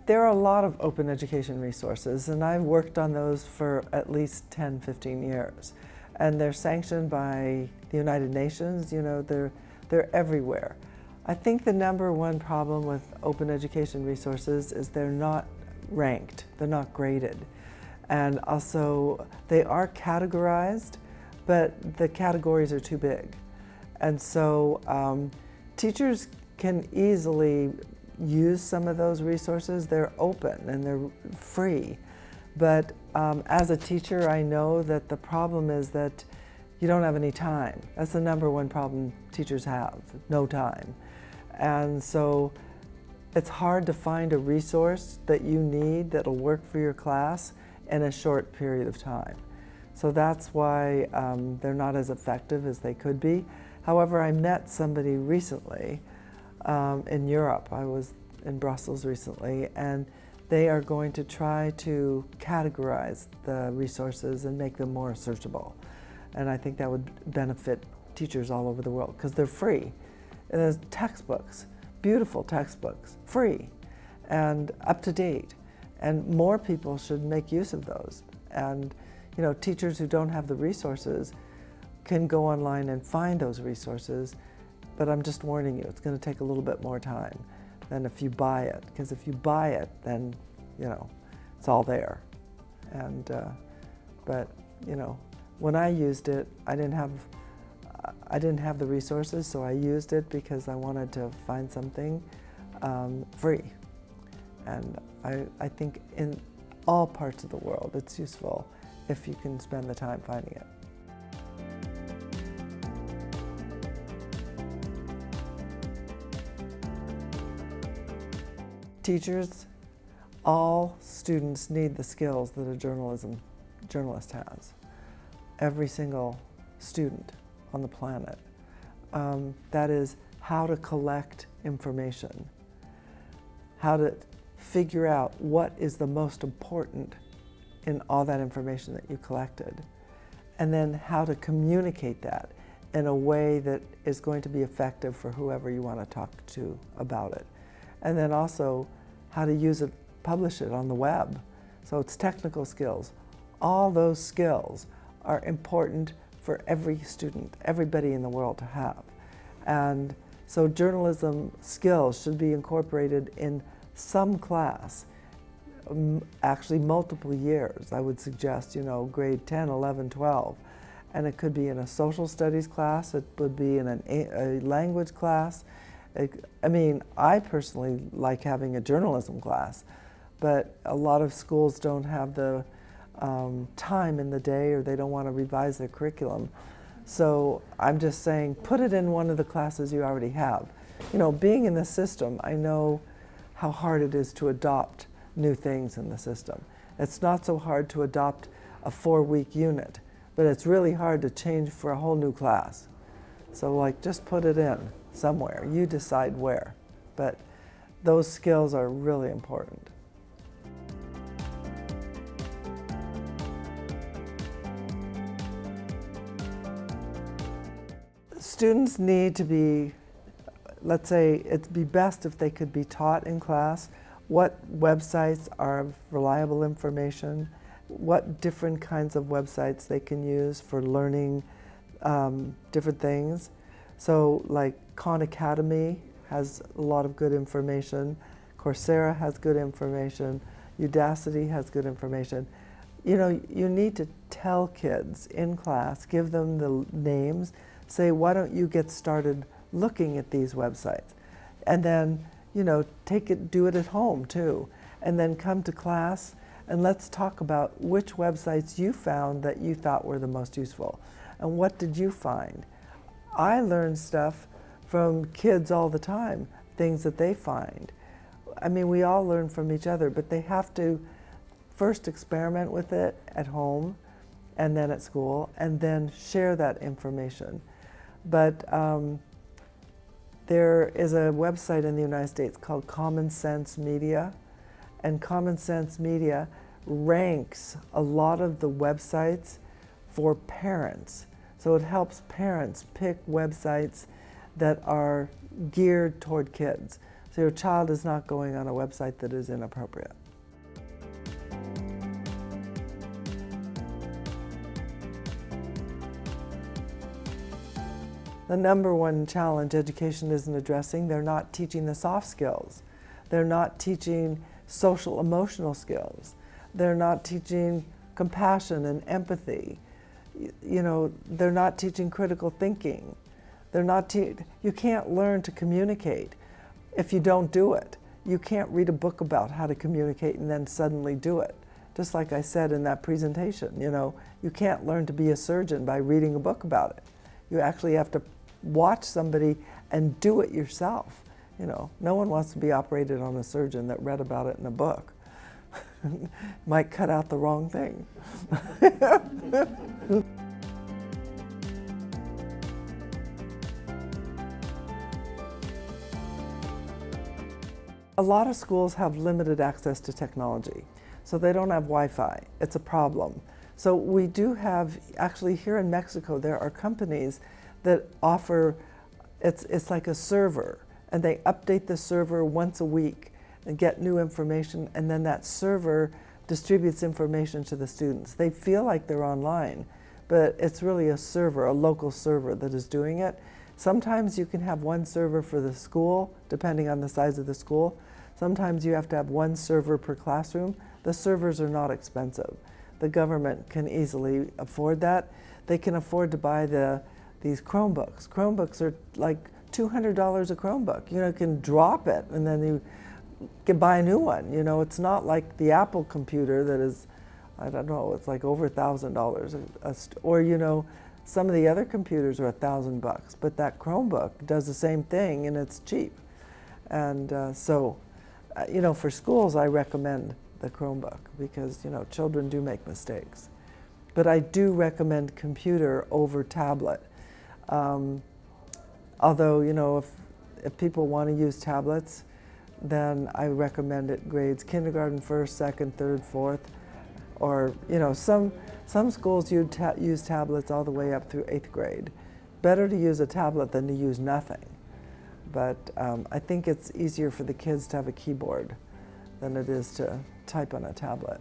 There are a lot of open education resources, and I've worked on those for at least 10, 15 years. And they're sanctioned by the United Nations. You know, they're everywhere. I think the number one problem with open education resources is they're not ranked, they're not graded. And also, they are categorized, but the categories are too big. And so teachers can easily use some of those resources. They're open and they're free. But as a teacher, I know that the problem is that you don't have any time. That's the number one problem teachers have, no time. And so it's hard to find a resource that you need that'll work for your class in a short period of time. So that's why they're not as effective as they could be. However, I met somebody recently in Europe. I was in Brussels recently, and they are going to try to categorize the resources and make them more searchable. And I think that would benefit teachers all over the world because they're free. And there's textbooks, beautiful textbooks, free and up to date. And more people should make use of those. And you know, teachers who don't have the resources can go online and find those resources, but I'm just warning you, it's going to take a little bit more time than if you buy it, because if you buy it, then, you know, it's all there. And, but, you know, when I used it, I didn't have the resources, so I used it because I wanted to find something free. And I think in all parts of the world, it's useful if you can spend the time finding it. Teachers, all students need the skills that a journalist has. Every single student on the planet. That is how to collect information, how to figure out what is the most important in all that information that you collected, and then how to communicate that in a way that is going to be effective for whoever you want to talk to about it. And then also how to use it, publish it on the web. So it's technical skills. All those skills are important for every student, everybody in the world to have. And so journalism skills should be incorporated in some class, actually multiple years. I would suggest, you know, grade 10, 11, 12. And it could be in a social studies class, it would be in a language class. I mean, I personally like having a journalism class, but a lot of schools don't have the time in the day, or they don't want to revise their curriculum. So I'm just saying, put it in one of the classes you already have. You know, being in the system, I know how hard it is to adopt new things in the system. It's not so hard to adopt a 4-week unit, but it's really hard to change for a whole new class. So like, just put it in somewhere. You decide where. But those skills are really important. Students need to be, let's say, it'd be best if they could be taught in class what websites are reliable information, what different kinds of websites they can use for learning different things. So like Khan Academy has a lot of good information, Coursera has good information, Udacity has good information. You know, you need to tell kids in class, give them the names, say, why don't you get started looking at these websites? And then, you know, do it at home too. And then come to class and let's talk about which websites you found that you thought were the most useful. And what did you find? I learn stuff from kids all the time, things that they find. I mean, we all learn from each other, but they have to first experiment with it at home and then at school, and then share that information. But there is a website in the United States called Common Sense Media, and Common Sense Media ranks a lot of the websites for parents. So it helps parents pick websites that are geared toward kids. so your child is not going on a website that is inappropriate. The number one challenge education isn't addressing, they're not teaching the soft skills. They're not teaching social emotional skills. They're not teaching compassion and empathy. You know, they're not teaching critical thinking. They're not you can't learn to communicate if you don't do it. You can't read a book about how to communicate and then suddenly do it. Just like I said in that presentation, you know, you can't learn to be a surgeon by reading a book about it. You actually have to watch somebody and do it yourself. You know, no one wants to be operated on a surgeon that read about it in a book. Might cut out the wrong thing. A lot of schools have limited access to technology, so they don't have Wi-Fi. It's a problem. So we do have, actually here in Mexico, there are companies that offer, it's like a server, and they update the server once a week and get new information, and then that server distributes information to the students. They feel like they're online, but it's really a server, a local server that is doing it. Sometimes you can have one server for the school, depending on the size of the school. Sometimes you have to have one server per classroom. The servers are not expensive. The government can easily afford that. They can afford to buy these Chromebooks. Chromebooks are like $200 a Chromebook. You know, you can drop it and then you can buy a new one. You know, it's not like the Apple computer that is, I don't know, it's like over $1,000. Or, you know, some of the other computers are $1,000, but that Chromebook does the same thing and it's cheap. And you know, for schools, I recommend the Chromebook because, you know, children do make mistakes. But I do recommend computer over tablet. Although, you know, if people want to use tablets, then I recommend it grades kindergarten, first, second, third, fourth, or, you know, some schools use tablets all the way up through 8th grade. Better to use a tablet than to use nothing. But I think it's easier for the kids to have a keyboard than it is to type on a tablet.